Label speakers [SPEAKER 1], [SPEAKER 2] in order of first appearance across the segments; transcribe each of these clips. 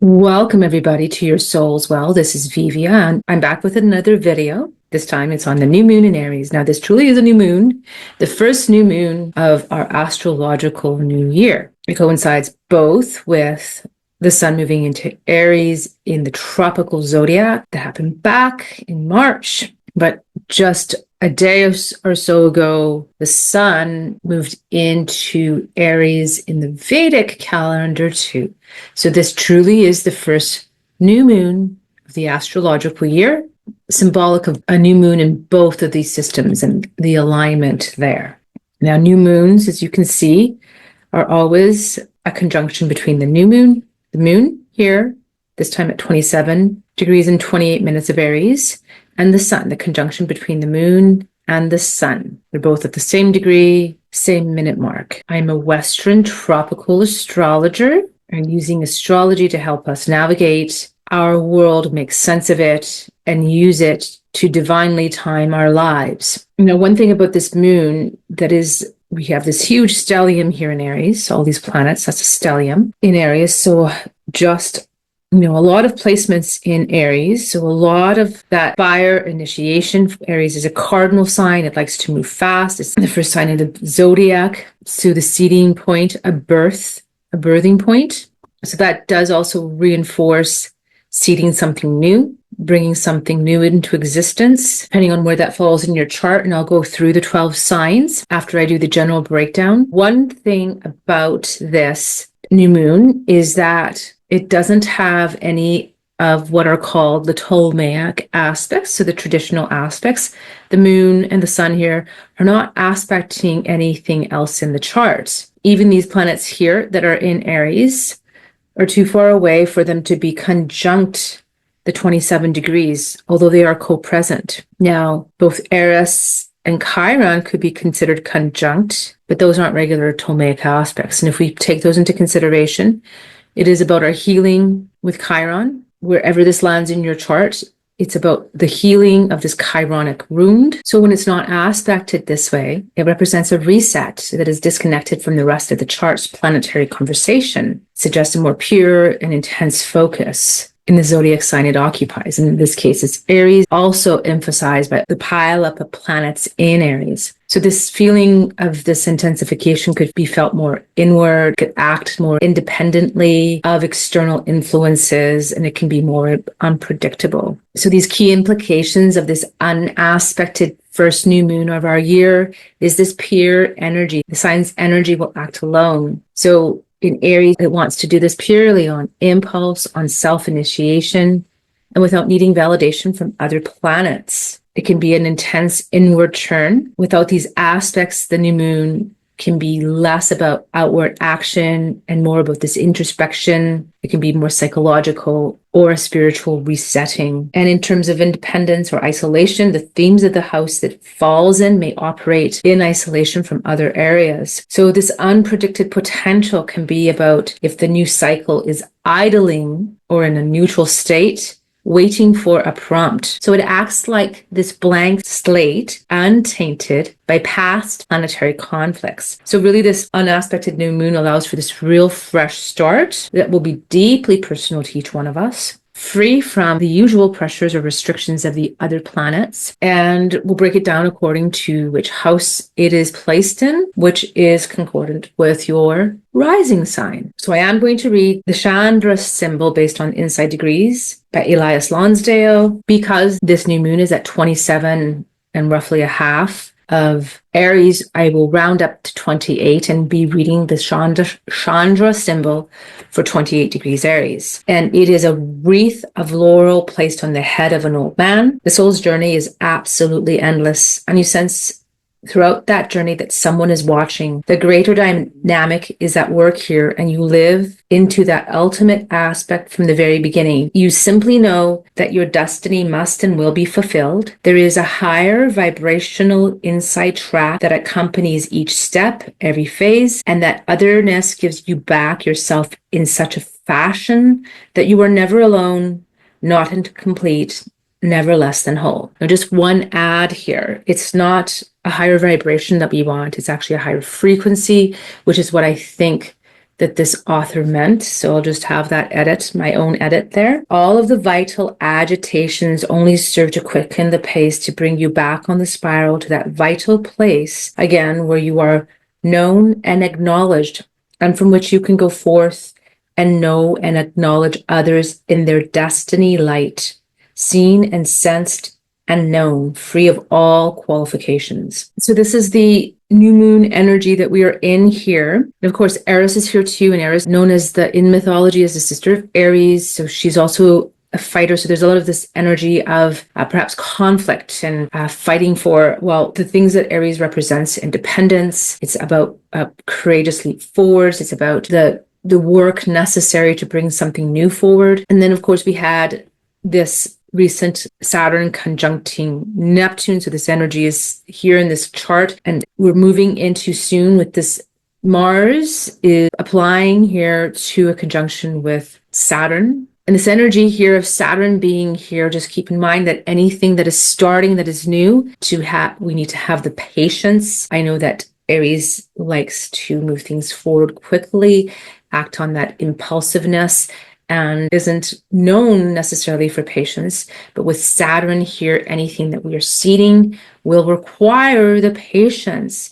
[SPEAKER 1] Welcome everybody to Your Soul's Well. This is Vivia and I'm back with another video. This time it's on the new moon in Aries. Now this truly is a new moon, the first new moon of our astrological new year. It coincides both with the sun moving into Aries in the tropical zodiac that happened back in March, but just a day or so ago, the sun moved into Aries in the Vedic calendar too. So this truly is the first new moon of the astrological year, symbolic of a new moon in both of these systems and the alignment there. Now, new moons, as you can see, are always a conjunction between the moon here, this time at 27 degrees and 28 minutes of Aries, and the sun, the conjunction between the moon and the sun. They're both at the same degree, same minute mark. I'm a Western tropical astrologer and using astrology to help us navigate our world, make sense of it, and use it to divinely time our lives. You know, one thing about this moon that is, we have this huge stellium here in Aries, all these planets, that's a stellium in Aries. So just a lot of placements in Aries. So a lot of that fire initiation. Aries is a cardinal sign. It likes to move fast. It's the first sign of the zodiac. So the seeding point, a birthing point. So that does also reinforce seeding something new, bringing something new into existence, depending on where that falls in your chart. And I'll go through the 12 signs after I do the general breakdown. One thing about this new moon is that it doesn't have any of what are called the Ptolemaic aspects, so the traditional aspects. The moon and the sun here are not aspecting anything else in the chart. Even these planets here that are in Aries are too far away for them to be conjunct the 27 degrees, although they are co-present. Now, both Eris and Chiron could be considered conjunct, but those aren't regular Ptolemaic aspects. And if we take those into consideration, it is about our healing with Chiron. Wherever this lands in your chart, it's about the healing of this chironic wound. So when it's not aspected this way, it represents a reset that is disconnected from the rest of the chart's planetary conversation, suggests a more pure and intense focus in the zodiac sign it occupies. And in this case, it's Aries, also emphasized by the pile up of planets in Aries. So this feeling of this intensification could be felt more inward, could act more independently of external influences, and it can be more unpredictable. So these key implications of this unaspected first new moon of our year is this pure energy. The sign's energy will act alone. So in Aries, it wants to do this purely on impulse, on self-initiation, and without needing validation from other planets. It can be an intense inward turn. Without these aspects, the new moon can be less about outward action and more about this introspection. It can be more psychological or a spiritual resetting. And in terms of independence or isolation, the themes of the house that falls in may operate in isolation from other areas. So this unpredicted potential can be about if the new cycle is idling or in a neutral state, waiting for a prompt. So it acts like this blank slate, untainted by past planetary conflicts. So really this unaspected new moon allows for this real fresh start that will be deeply personal to each one of us, free from the usual pressures or restrictions of the other planets. And we'll break it down according to which house it is placed in, which is concordant with your rising sign. So I am going to read the Chandra symbol based on Inside Degrees by Elias Lonsdale. Because this new moon is at 27 and roughly a half of Aries, I will round up to 28 and be reading the Chandra symbol for 28 degrees Aries. And it is a wreath of laurel placed on the head of an old man. The soul's journey is absolutely endless, and you sense throughout that journey that someone is watching. The greater dynamic is at work here, and you live into that ultimate aspect from the very beginning. You simply know that your destiny must and will be fulfilled. There is a higher vibrational inside track that accompanies each step, every phase, and that otherness gives you back yourself in such a fashion that you are never alone, not incomplete, never less than whole. Now, just one add here. It's not a higher vibration that we want. It's actually a higher frequency, which is what I think that this author meant. So I'll just have that edit, my own edit there. All of the vital agitations only serve to quicken the pace to bring you back on the spiral to that vital place, again, where you are known and acknowledged, and from which you can go forth and know and acknowledge others in their destiny light, seen and sensed and known, free of all qualifications. So this is the new moon energy that we are in here. And of course, Eris is here too, and Eris, known as in mythology as the sister of Aries. So she's also a fighter. So there's a lot of this energy of perhaps conflict and fighting for, well, the things that Aries represents: independence. It's about courageous leap forwards. It's about the work necessary to bring something new forward. And then, of course, we had this recent Saturn conjuncting Neptune. So this energy is here in this chart, and we're moving into soon with this. Mars is applying here to a conjunction with Saturn. And this energy here of Saturn being here, just keep in mind that anything that is starting, that is new, we need to have the patience. I know that Aries likes to move things forward quickly, act on that impulsiveness, and isn't known necessarily for patience. But with Saturn here, anything that we are seeding will require the patience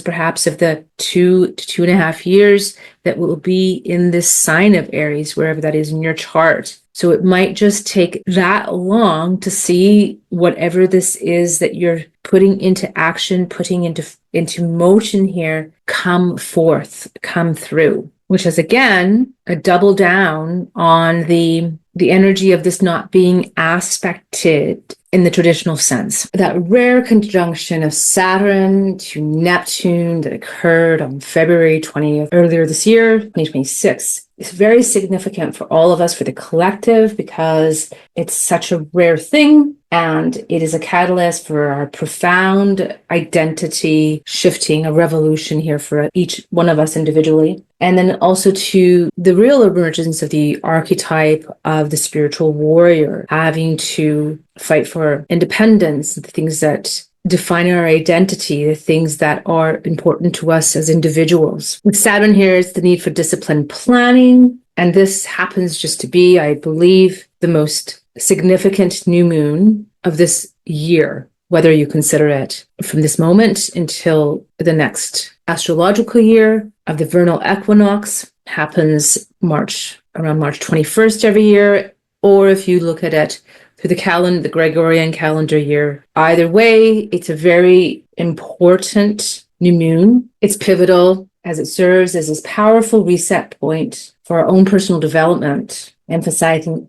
[SPEAKER 1] perhaps of the 2 to 2.5 years that will be in this sign of Aries, wherever that is in your chart. So it might just take that long to see whatever this is that you're putting into action, putting into motion here, come forth, come through, which is again a double down on the energy of this not being aspected in the traditional sense. That rare conjunction of Saturn to Neptune that occurred on February 20th, earlier this year, 2026, is very significant for all of us, for the collective, because it's such a rare thing. And it is a catalyst for our profound identity shifting, a revolution here for each one of us individually. And then also to the real emergence of the archetype of the spiritual warrior, having to fight for independence, the things that define our identity, the things that are important to us as individuals. With Saturn here, it's the need for disciplined planning. And this happens just to be, I believe, the most significant new moon of this year, whether you consider it from this moment until the next astrological year of the vernal equinox, happens around March 21st every year, or if you look at it through the Gregorian calendar year. Either way, it's a very important new moon. It's pivotal as it serves as this powerful reset point for our own personal development, emphasizing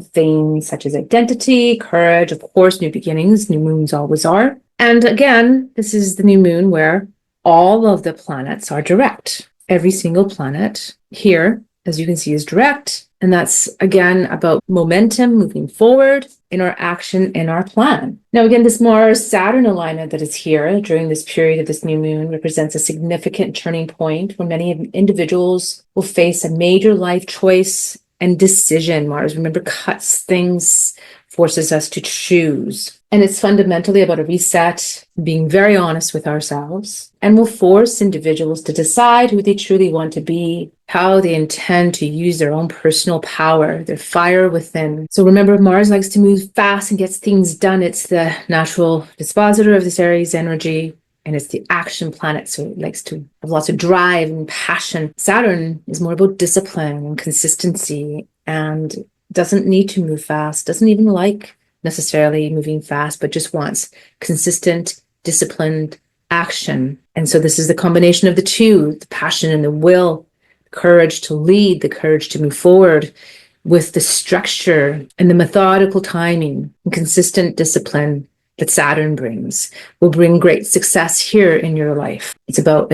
[SPEAKER 1] things such as identity, courage, of course, new beginnings. New moons always are. And again, this is the new moon where all of the planets are direct. Every single planet here, as you can see, is direct. And that's, again, about momentum moving forward in our action, in our plan. Now, again, this Mars-Saturn alignment that is here during this period of this new moon represents a significant turning point where many individuals will face a major life choice and decision. Mars, remember, cuts things, forces us to choose. And it's fundamentally about a reset, being very honest with ourselves, and will force individuals to decide who they truly want to be, how they intend to use their own personal power, their fire within. So remember, Mars likes to move fast and gets things done. It's the natural dispositor of this Aries energy, and it's the action planet, so it likes to have lots of drive and passion. Saturn is more about discipline and consistency, and doesn't need to move fast, doesn't even like necessarily moving fast, but just wants consistent, disciplined action. And so this is the combination of the two, the passion and the will, the courage to lead, the courage to move forward with the structure and the methodical timing and consistent discipline that Saturn brings, will bring great success here in your life. It's about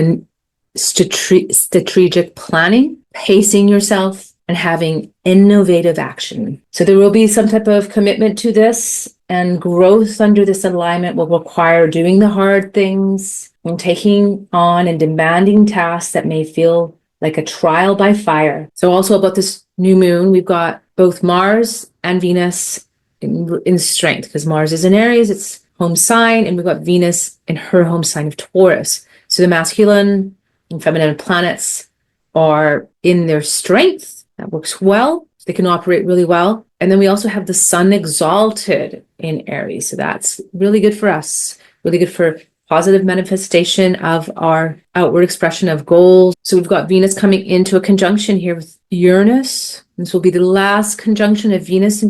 [SPEAKER 1] strategic planning, pacing yourself, and having innovative action. So there will be some type of commitment to this, and growth under this alignment will require doing the hard things and taking on and demanding tasks that may feel like a trial by fire. So also about this new moon, we've got both Mars and Venus in strength, because Mars is in Aries, its home sign, and we've got Venus in her home sign of Taurus. So the masculine and feminine planets are in their strength. That works well. They can operate really well. And then we also have the sun exalted in Aries. So that's really good for us, really good for positive manifestation of our outward expression of goals. So we've got Venus coming into a conjunction here with Uranus. This will be the last conjunction of Venus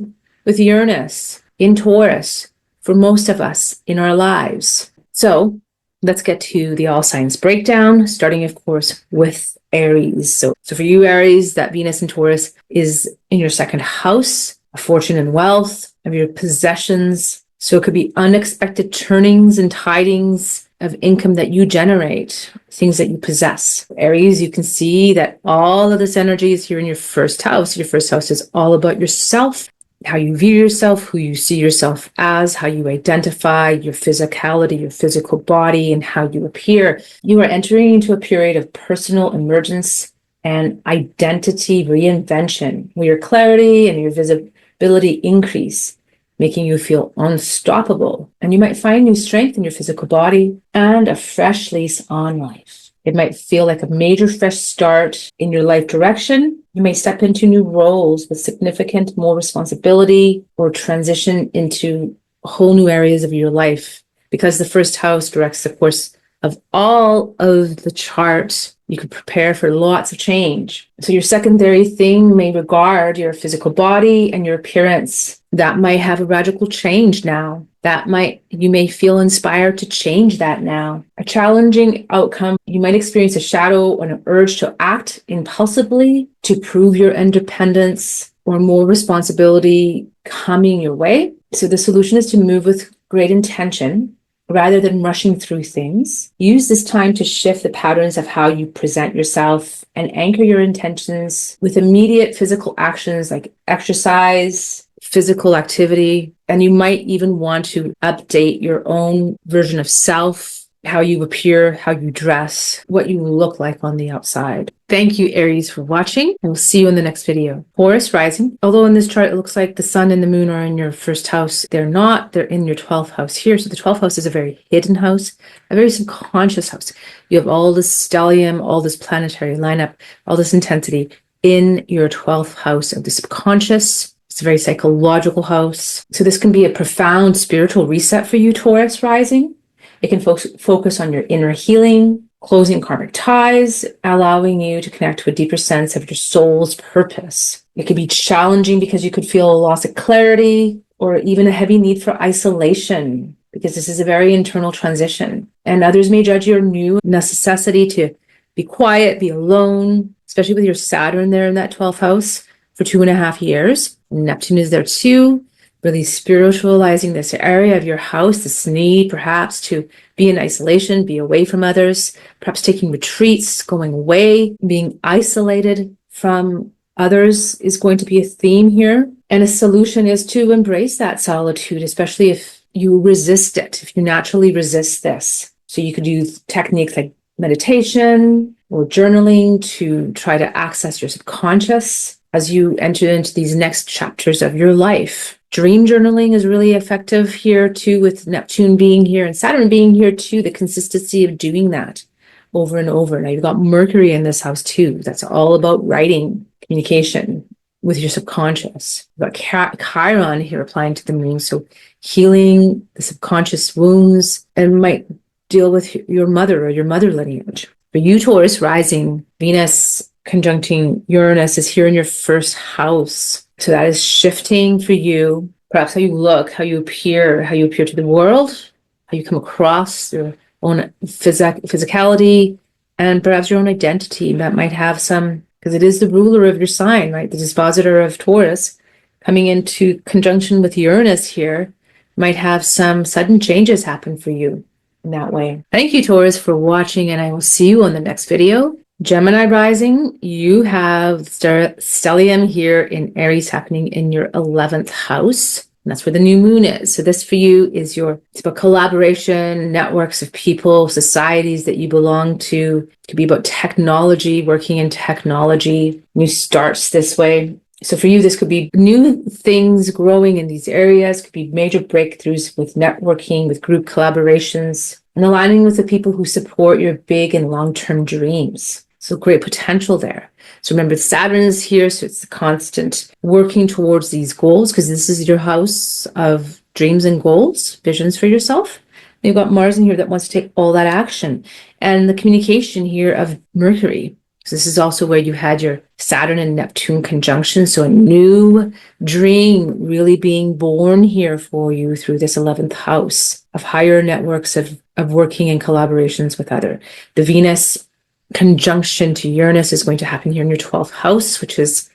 [SPEAKER 1] with Uranus in Taurus for most of us in our lives. So let's get to the all signs breakdown, starting, of course, with Aries. So for you, Aries, that Venus in Taurus is in your second house, of fortune and wealth, of your possessions. So it could be unexpected turnings and tidings of income that you generate, things that you possess. Aries, you can see that all of this energy is here in your first house. Your first house is all about yourself, how you view yourself, who you see yourself as, how you identify your physicality, your physical body, and how you appear. You are entering into a period of personal emergence and identity reinvention, where your clarity and your visibility increase, making you feel unstoppable. And you might find new strength in your physical body and a fresh lease on life. It might feel like a major fresh start in your life direction. You may step into new roles with significant more responsibility or transition into whole new areas of your life. Because the first house directs the course of all of the chart, you could prepare for lots of change. So your secondary thing may regard your physical body and your appearance. That might have a radical change now. You may feel inspired to change that now. A challenging outcome, you might experience a shadow or an urge to act impulsively to prove your independence or more responsibility coming your way. So the solution is to move with great intention rather than rushing through things. Use this time to shift the patterns of how you present yourself and anchor your intentions with immediate physical actions like exercise, physical activity, and you might even want to update your own version of self, how you appear, how you dress, what you look like on the outside. Thank you, Aries, for watching, and we'll see you in the next video. Taurus rising. Although in this chart, it looks like the sun and the moon are in your first house. They're not. They're in your 12th house here. So the 12th house is a very hidden house, a very subconscious house. You have all this stellium, all this planetary lineup, all this intensity in your 12th house of the subconscious. It's a very psychological house. So this can be a profound spiritual reset for you, Taurus rising. It can focus on your inner healing, closing karmic ties, allowing you to connect to a deeper sense of your soul's purpose. It could be challenging because you could feel a loss of clarity or even a heavy need for isolation, because this is a very internal transition. And others may judge your new necessity to be quiet, be alone, especially with your Saturn there in that 12th house for 2.5 years. Neptune is there too, really spiritualizing this area of your house, this need perhaps to be in isolation, be away from others, perhaps taking retreats, going away, being isolated from others is going to be a theme here. And a solution is to embrace that solitude, especially if you resist it, if you naturally resist this. So you could use techniques like meditation or journaling to try to access your subconscious as you enter into these next chapters of your life. Dream journaling is really effective here too, with Neptune being here and Saturn being here too, the consistency of doing that over and over. Now you've got Mercury in this house too. That's all about writing, communication with your subconscious. You've got Chiron here applying to the moon. So healing the subconscious wounds, and might deal with your mother or your mother lineage. For you, Taurus rising, Venus conjuncting Uranus is here in your first house. So that is shifting for you, perhaps how you look, how you appear to the world, how you come across your own physicality, and perhaps your own identity that might have some, because it is the ruler of your sign, right? The dispositor of Taurus coming into conjunction with Uranus here might have some sudden changes happen for you in that way. Thank you, Taurus, for watching, and I will see you on the next video. Gemini rising, you have stellium here in Aries happening in your 11th house. And that's where the new moon is. So this for you is it's about collaboration, networks of people, societies that you belong to. It could be about technology, working in technology, new starts this way. So for you, this could be new things growing in these areas, could be major breakthroughs with networking, with group collaborations, and aligning with the people who support your big and long-term dreams. So great potential there. So remember, Saturn is here, so it's the constant working towards these goals, because this is your house of dreams and goals, visions for yourself. And you've got Mars in here that wants to take all that action. And the communication here of Mercury. So this is also where you had your Saturn and Neptune conjunction. So a new dream really being born here for you through this 11th house of higher networks of working in collaborations with other. The Venus conjunction to Uranus is going to happen here in your 12th house, which is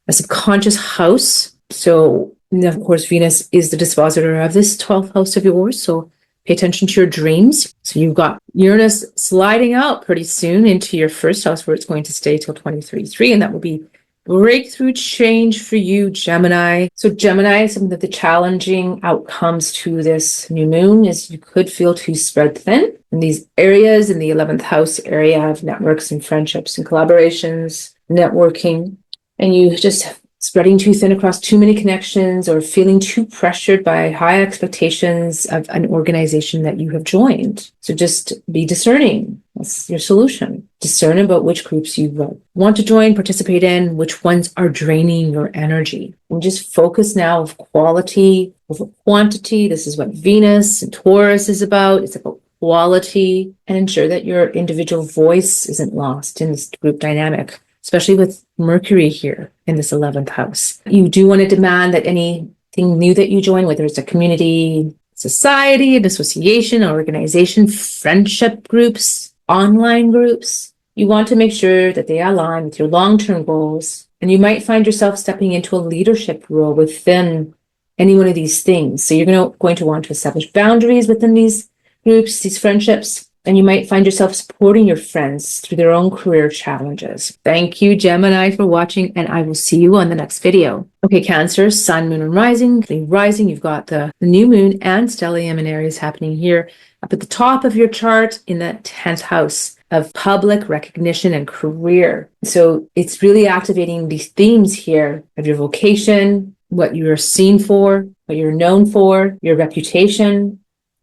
[SPEAKER 1] a subconscious house. So, of course, Venus is the dispositor of this 12th house of yours. So pay attention to your dreams. So you've got Uranus sliding out pretty soon into your first house, where it's going to stay till 2033. And that will be breakthrough change for you, Gemini. So Gemini, some of the challenging outcomes to this new moon is you could feel too spread thin in these areas, in the 11th house area of networks and friendships and collaborations, networking, and you just spreading too thin across too many connections, or feeling too pressured by high expectations of an organization that you have joined. So just be discerning. That's your solution. Discern about which groups you want to join, participate in, which ones are draining your energy. And just focus now of quality over quantity. This is what Venus and Taurus is about. It's about quality, and ensure that your individual voice isn't lost in this group dynamic, especially with Mercury here in this 11th house. You do want to demand that anything new that you join, whether it's a community, society, an association, or organization, friendship groups, online groups, you want to make sure that they align with your long-term goals. And you might find yourself stepping into a leadership role within any one of these things. So you're going to want to establish boundaries within these groups, these friendships, and you might find yourself supporting your friends through their own career challenges. Thank you, Gemini, for watching, and I will see you on the next video. Okay, Cancer, Sun, Moon, and Rising. You've got the new moon and stellium in Aries happening here up at the top of your chart in the 10th house of public recognition and career. So it's really activating these themes here of your vocation, what you're seen for, what you're known for, your reputation,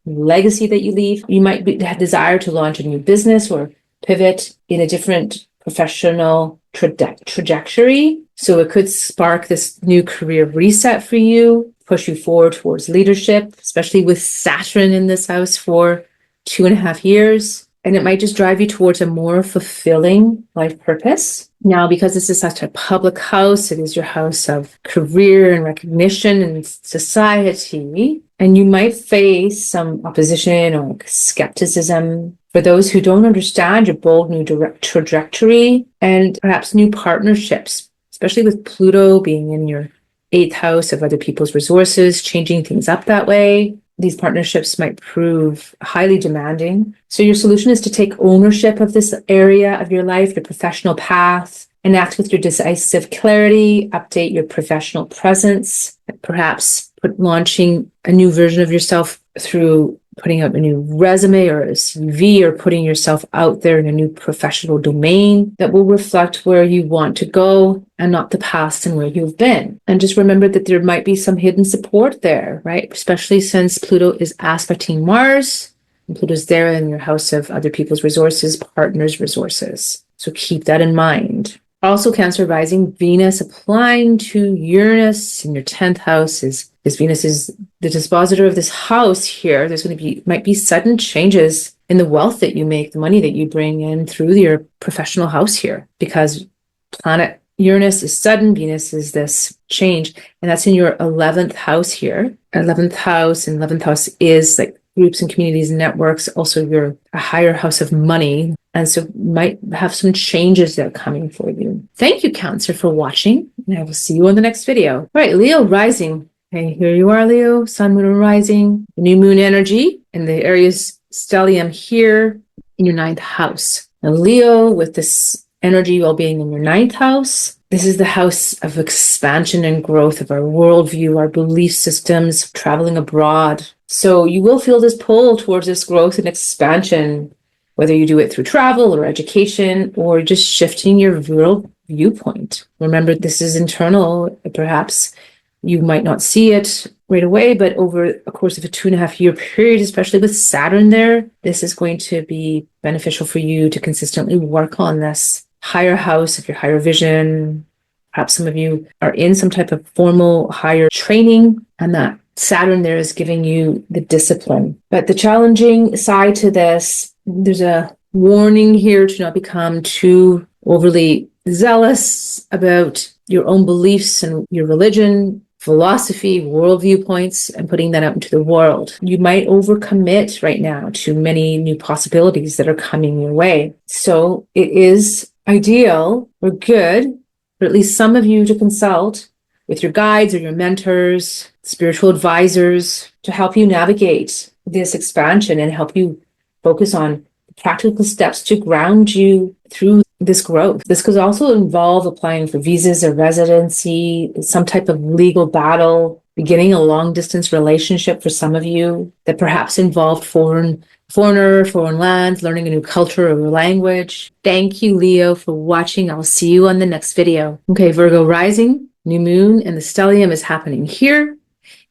[SPEAKER 1] legacy that you leave. You might have desire to launch a new business or pivot in a different professional trajectory. So it could spark this new career reset for you, push you forward towards leadership, especially with Saturn in this house for 2.5 years. And it might just drive you towards a more fulfilling life purpose. Now, because this is such a public house, it is your house of career and recognition and society. And you might face some opposition or skepticism for those who don't understand your bold new trajectory, and perhaps new partnerships, especially with Pluto being in your 8th house of other people's resources, changing things up that way. These partnerships might prove highly demanding. So your solution is to take ownership of this area of your life, your professional path, and act with your decisive clarity, update your professional presence, perhaps launching a new version of yourself through putting out a new resume or a CV, or putting yourself out there in a new professional domain that will reflect where you want to go and not the past and where you've been. And just remember that there might be some hidden support there, right? Especially since Pluto is aspecting Mars, and Pluto's there in your house of other people's resources, partners' resources. So keep that in mind. Also, Cancer rising, Venus applying to Uranus in your 10th house is Venus is the dispositor of this house here. There's might be sudden changes in the wealth that you make, the money that you bring in through your professional house here, because planet Uranus is sudden, Venus is this change, and that's in your 11th house here. 11th house, and 11th house is like groups and communities and networks, also a higher house of money. And so might have some changes that are coming for you. Thank you, Cancer, for watching, and I will see you on the next video. All right, Leo rising. Okay, here you are, Leo, Sun, Moon, and Rising. The new moon energy and the Aries stellium here in your 9th house. Now, Leo, with this energy while being in your 9th house, this is the house of expansion and growth of our worldview, our belief systems, traveling abroad. So you will feel this pull towards this growth and expansion, whether you do it through travel or education or just shifting your world viewpoint. Remember, this is internal. Perhaps you might not see it right away, but over a course of a 2.5-year period, especially with Saturn there, this is going to be beneficial for you to consistently work on this higher house, if you're higher vision, perhaps some of you are in some type of formal higher training, and that Saturn there is giving you the discipline. But the challenging side to this, there's a warning here to not become too overly zealous about your own beliefs and your religion, philosophy, world viewpoints, and putting that out into the world. You might overcommit right now to many new possibilities that are coming your way. So it is ideal or good for at least some of you to consult with your guides or your mentors, spiritual advisors, to help you navigate this expansion and help you focus on practical steps to ground you through this growth. This could also involve applying for visas or residency, some type of legal battle, beginning a long distance relationship for some of you that perhaps involved foreign lands, learning a new culture or language. Thank you, Leo, for watching. I'll see you on the next video. Okay, Virgo rising, new moon, and the stellium is happening here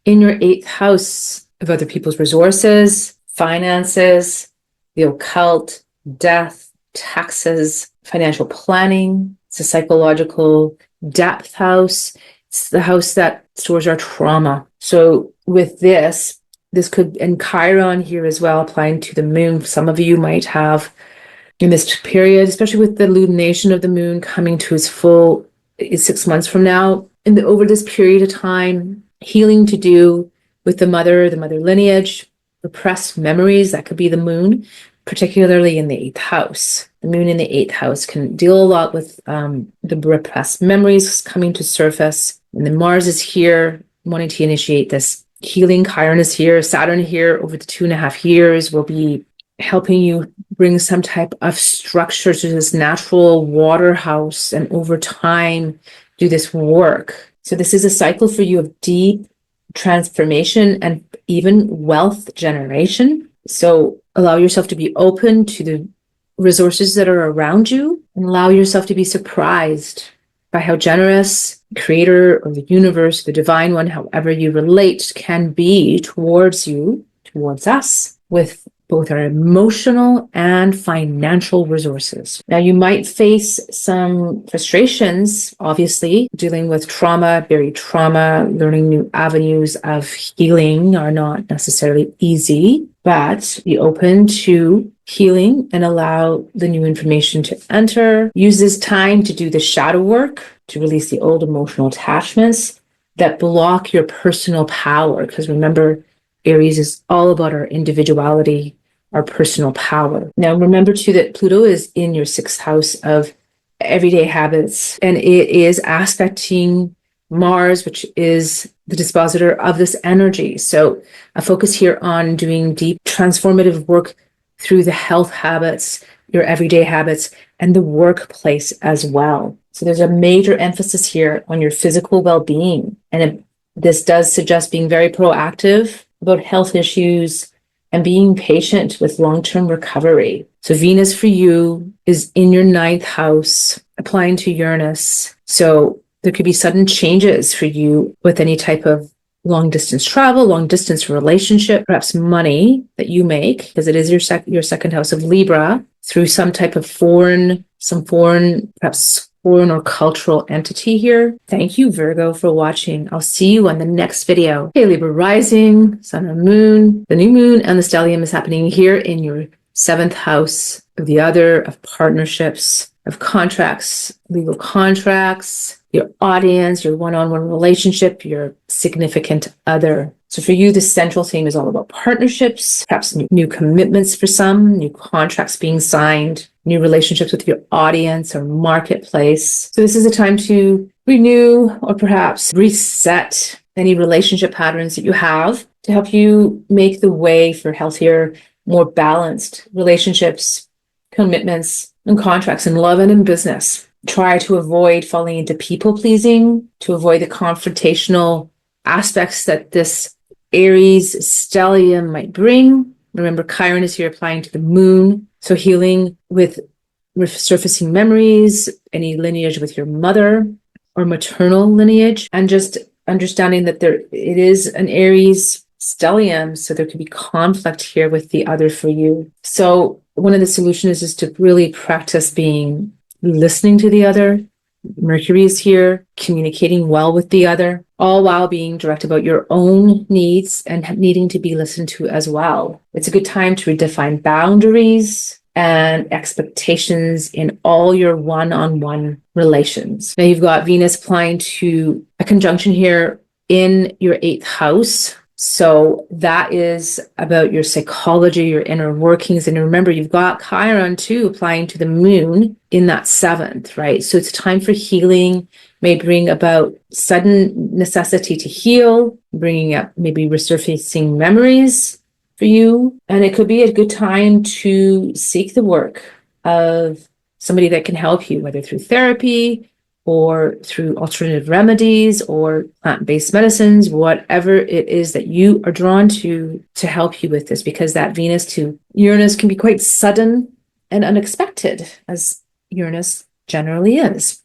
[SPEAKER 1] in your 8th house of other people's resources, finances, the occult, death, taxes, financial planning. It's a psychological depth house. It's the house that stores our trauma. So with this could, and Chiron here as well, applying to the moon. Some of you might have in this period, especially with the lunation of the moon coming to its full 6 months from now, over this period of time, healing to do with the mother lineage, repressed memories. That could be the moon, particularly in the 8th house. The moon in the 8th house can deal a lot with the repressed memories coming to surface. And then Mars is here wanting to initiate this healing. Chiron is here. Saturn here over the 2.5 years will be helping you bring some type of structure to this natural water house, and over time do this work. So this is a cycle for you of deep transformation and even wealth generation. So allow yourself to be open to the resources that are around you, and allow yourself to be surprised by how generous the creator or the universe, the divine one, however you relate, can be towards you, towards us, with both our emotional and financial resources. Now, you might face some frustrations, obviously. Dealing with trauma, buried trauma, learning new avenues of healing are not necessarily easy, but be open to healing and allow the new information to enter. Use this time to do the shadow work, to release the old emotional attachments that block your personal power. Because remember, Aries is all about our individuality, our personal power. Now, remember too that Pluto is in your 6th house of everyday habits, and it is aspecting Mars, which is the dispositor of this energy. So a focus here on doing deep transformative work through the health habits, your everyday habits, and the workplace as well. So there's a major emphasis here on your physical well-being. And this does suggest being very proactive about health issues and being patient with long-term recovery. So Venus for you is in your 9th house, applying to Uranus. So there could be sudden changes for you with any type of long distance travel, long distance relationship, perhaps money that you make, because it is your 2nd house of Libra, through some type of perhaps foreign or cultural entity here. Thank you, Virgo, for watching. I'll see you on the next video. Okay, Libra rising, sun and moon. The new moon and the stellium is happening here in your 7th house of the other, of partnerships, of contracts, legal contracts, your audience, your one-on-one relationship, your significant other. So for you, the central theme is all about partnerships, perhaps new commitments for some, new contracts being signed, new relationships with your audience or marketplace. So this is a time to renew or perhaps reset any relationship patterns that you have to help you make the way for healthier, more balanced relationships, commitments, and contracts in love and in business. Try to avoid falling into people pleasing, to avoid the confrontational aspects that this Aries stellium might bring. Remember, Chiron is here applying to the moon. So healing with resurfacing memories, any lineage with your mother or maternal lineage, and just understanding that it is an Aries stellium, so there could be conflict here with the other for you. So one of the solutions is to really practice being listening to the other. Mercury is here, communicating well with the other, all while being direct about your own needs and needing to be listened to as well. It's a good time to redefine boundaries and expectations in all your one-on-one relations. Now you've got Venus applying to a conjunction here in your 8th house. So that is about your psychology, your inner workings. And remember, you've got Chiron too applying to the moon in that 7th, right? So it's time for healing, may bring about sudden necessity to heal, bringing up maybe resurfacing memories for you. And it could be a good time to seek the work of somebody that can help you, whether through therapy or through alternative remedies or plant-based medicines, whatever it is that you are drawn to help you with this, because that Venus to Uranus can be quite sudden and unexpected, as Uranus generally is.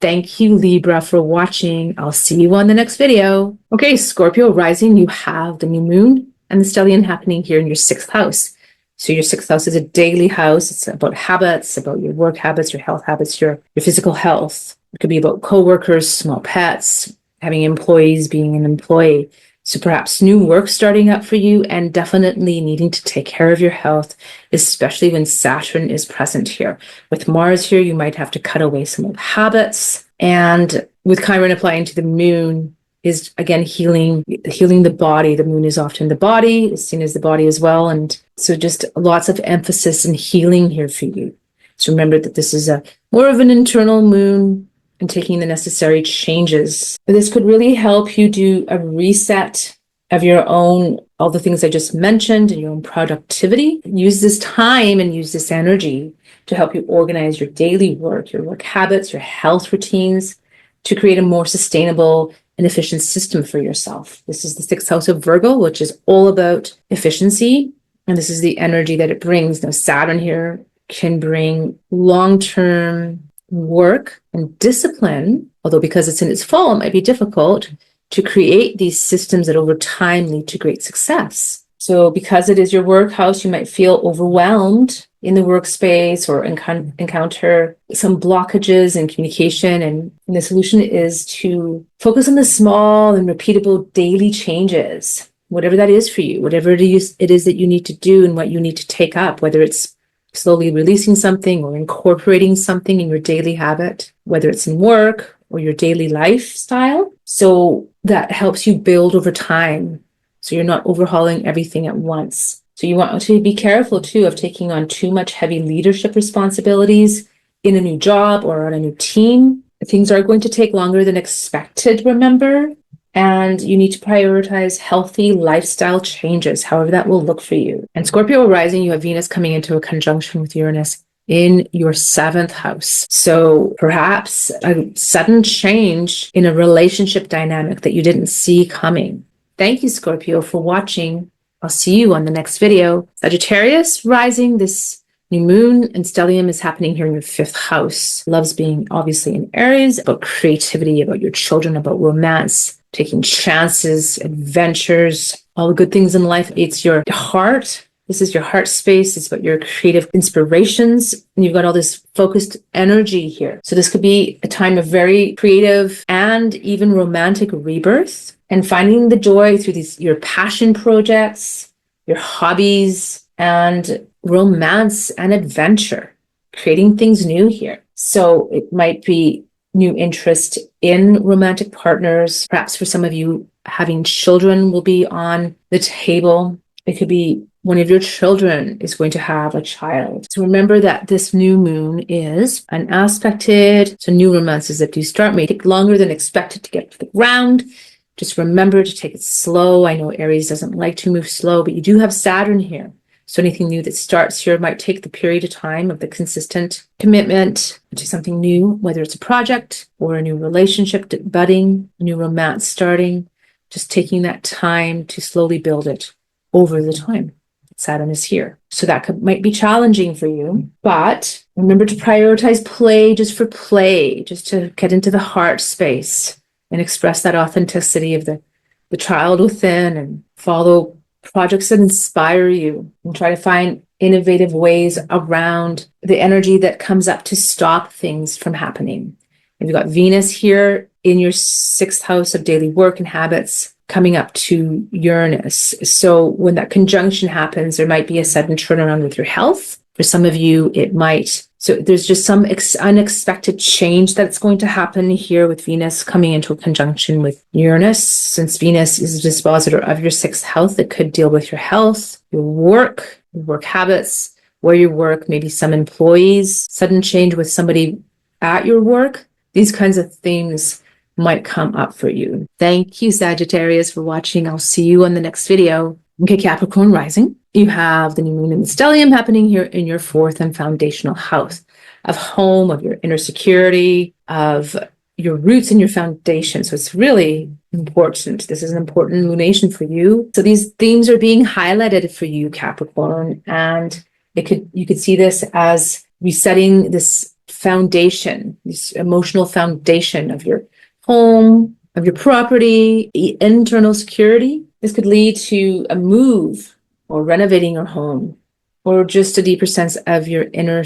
[SPEAKER 1] Thank you, Libra, for watching. I'll see you on the next video. Okay, Scorpio rising, you have the new moon and the stellium happening here in your 6th house. So your 6th house is a daily house. It's about habits, about your work habits, your health habits, your physical health. It could be about coworkers, small pets, having employees, being an employee. So perhaps new work starting up for you, and definitely needing to take care of your health, especially when Saturn is present here. With Mars here, you might have to cut away some old habits. And with Chiron applying to the moon, is again healing the body. The moon is often the body, it's seen as the body as well. And so just lots of emphasis and healing here for you. So remember that this is a more of an internal moon and taking the necessary changes. This could really help you do a reset of your own, all the things I just mentioned, and your own productivity. Use this time and use this energy to help you organize your daily work, your work habits, your health routines, to create a more sustainable and efficient system for yourself. This is the 6th house of Virgo, which is all about efficiency. And this is the energy that it brings. Now, Saturn here can bring long-term work and discipline, although because it's in its fall, it might be difficult to create these systems that over time lead to great success. So because it is your work house, you might feel overwhelmed in the workspace or encounter some blockages in communication. And the solution is to focus on the small and repeatable daily changes, whatever that is for you, whatever it is that you need to do and what you need to take up, whether it's slowly releasing something or incorporating something in your daily habit, whether it's in work or your daily lifestyle. So that helps you build over time. So you're not overhauling everything at once. So you want to be careful too of taking on too much heavy leadership responsibilities in a new job or on a new team. Things are going to take longer than expected, remember? And you need to prioritize healthy lifestyle changes, however that will look for you. And Scorpio rising, you have Venus coming into a conjunction with Uranus in your 7th house. So perhaps a sudden change in a relationship dynamic that you didn't see coming. Thank you, Scorpio, for watching. I'll see you on the next video. Sagittarius rising, this new moon and stellium is happening here in your 5th house. Loves being obviously in Aries, about creativity, about your children, about romance, taking chances, adventures, all the good things in life. It's your heart. This is your heart space. It's about your creative inspirations. And you've got all this focused energy here. So this could be a time of very creative and even romantic rebirth, and finding the joy through your passion projects, your hobbies, and romance and adventure, creating things new here. So it might be new interest in romantic partners. Perhaps for some of you, having children will be on the table. It could be one of your children is going to have a child. So remember that this new moon is an aspected. So new romances that do start may take longer than expected to get to the ground. Just remember to take it slow. I know Aries doesn't like to move slow, but you do have Saturn here. So anything new that starts here might take the period of time of the consistent commitment to something new, whether it's a project or a new relationship budding, a new romance starting, just taking that time to slowly build it over the time. Saturn is here. So that might be challenging for you, but remember to prioritize play just for play, just to get into the heart space and express that authenticity of the child within, and follow projects that inspire you, and try to find innovative ways around the energy that comes up to stop things from happening. And you've got Venus here in your 6th house of daily work and habits coming up to Uranus. So when that conjunction happens, there might be a sudden turnaround with your health. For some of you, it might. So there's just some unexpected change that's going to happen here with Venus coming into a conjunction with Uranus. Since Venus is a dispositor of your 6th house, it could deal with your health, your work habits, where you work, maybe some employees, sudden change with somebody at your work. These kinds of things might come up for you. Thank you, Sagittarius, for watching. I'll see you on the next video. Okay, Capricorn rising. You have the new moon in the stellium happening here in your 4th and foundational house of home, of your inner security, of your roots and your foundation. So it's really important. This is an important lunation for you. So these themes are being highlighted for you, Capricorn, and you could see this as resetting this foundation, this emotional foundation of your home, of your property, internal security. This could lead to a move or renovating your home, or just a deeper sense of your inner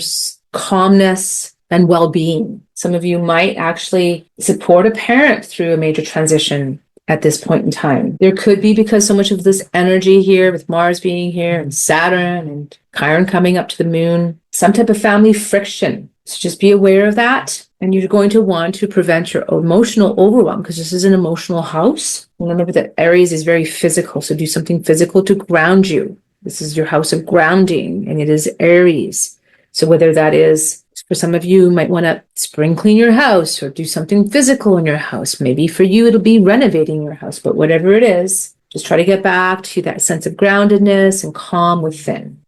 [SPEAKER 1] calmness and well-being. Some of you might actually support a parent through a major transition at this point in time. There could be, because so much of this energy here with Mars being here and Saturn and Chiron coming up to the moon, some type of family friction. So just be aware of that. And you're going to want to prevent your emotional overwhelm, because this is an emotional house. And remember that Aries is very physical. So do something physical to ground you. This is your house of grounding, and it is Aries. So whether that is, for some of you, might want to spring clean your house or do something physical in your house. Maybe for you, it'll be renovating your house. But whatever it is, just try to get back to that sense of groundedness and calm within.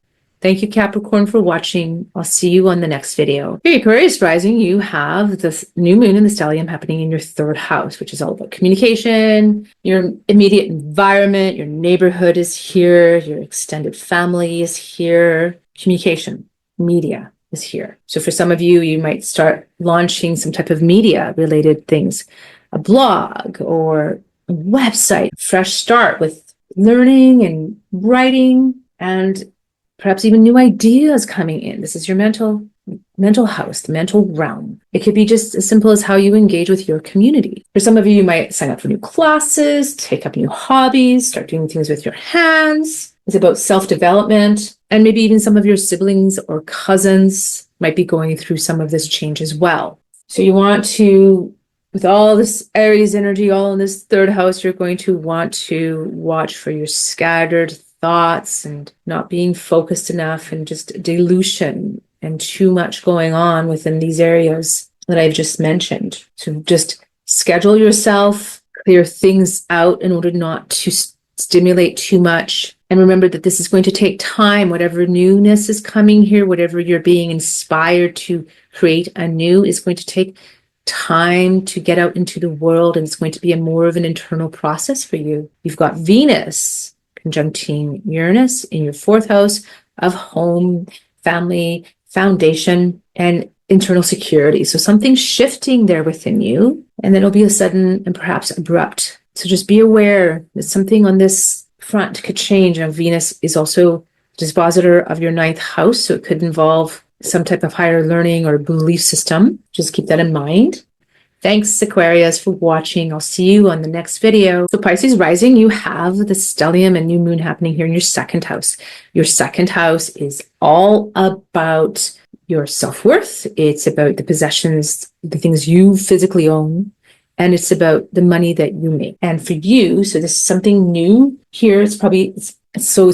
[SPEAKER 1] Thank you, Capricorn, for watching. I'll see you on the next video. Hey, Aquarius rising, you have the new moon in the stellium happening in your 3rd house, which is all about communication, your immediate environment, your neighborhood is here, your extended family is here, communication, media is here. So for some of you, you might start launching some type of media related things, a blog or a website, fresh start with learning and writing, and perhaps even new ideas coming in. This is your mental house, the mental realm. It could be just as simple as how you engage with your community. For some of you, you might sign up for new classes, take up new hobbies, start doing things with your hands. It's about self-development, and maybe even some of your siblings or cousins might be going through some of this change as well. So you want to, with all this Aries energy, all in this 3rd house, you're going to want to watch for your scattered thoughts and not being focused enough, and just dilution and too much going on within these areas that I've just mentioned. So just schedule yourself, clear things out in order not to stimulate too much. And remember that this is going to take time. Whatever newness is coming here, whatever you're being inspired to create anew, is going to take time to get out into the world, and it's going to be more of an internal process for you. You've got Venus conjuncting Uranus in your 4th house of home, family, foundation, and internal security. So something's shifting there within you, and then it'll be a sudden and perhaps abrupt. So just be aware that something on this front could change. And Venus is also dispositor of your 9th house, so it could involve some type of higher learning or belief system. Just keep that in mind. Thanks, Aquarius, for watching. I'll see you on the next video. So Pisces rising, you have the stellium and new moon happening here in your 2nd house. Your 2nd house is all about your self-worth. It's about the possessions, the things you physically own, and it's about the money that you make. And for you, so this is something new here. It's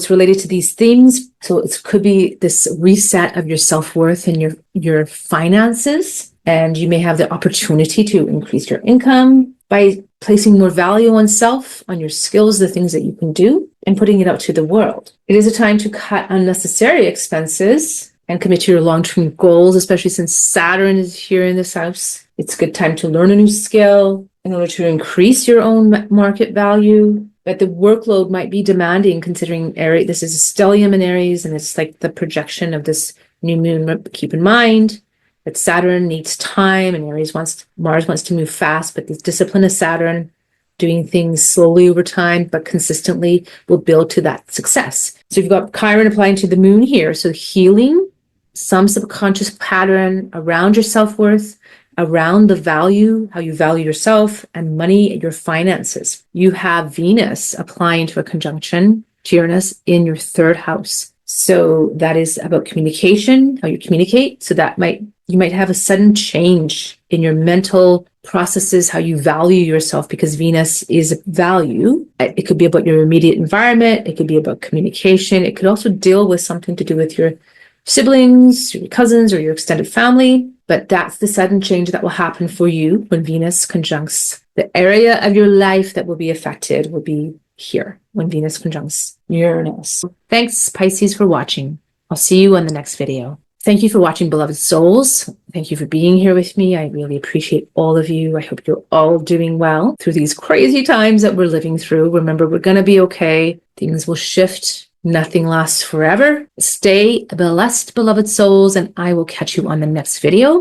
[SPEAKER 1] related to these things. So it could be this reset of your self-worth and your finances. And you may have the opportunity to increase your income by placing more value on self, on your skills, the things that you can do, and putting it out to the world. It is a time to cut unnecessary expenses and commit to your long-term goals, especially since Saturn is here in this house. It's a good time to learn a new skill in order to increase your own market value. But the workload might be demanding, considering Aries. This is a stellium in Aries, and it's like the projection of this new moon. Keep in mind that Saturn needs time, and Mars wants to move fast, but the discipline of Saturn doing things slowly over time, but consistently will build to that success. So you've got Chiron applying to the moon here. So healing some subconscious pattern around your self-worth, around the value, how you value yourself and money, your finances. You have Venus applying to a conjunction to Uranus in your third house. So that is about communication, how you communicate. So that you might have a sudden change in your mental processes, how you value yourself, because Venus is value. It could be about your immediate environment. It could be about communication. It could also deal with something to do with your siblings, your cousins, or your extended family. But that's the sudden change that will happen for you when Venus conjuncts. The area of your life that will be affected will be here when Venus conjuncts Uranus. Thanks, Pisces, for watching. I'll see you on the next video. Thank you for watching, beloved souls. Thank you for being here with me. I really appreciate all of you. I hope you're all doing well through these crazy times that we're living through. Remember, we're going to be okay. Things will shift. Nothing lasts forever. Stay blessed, beloved souls, and I will catch you on the next video.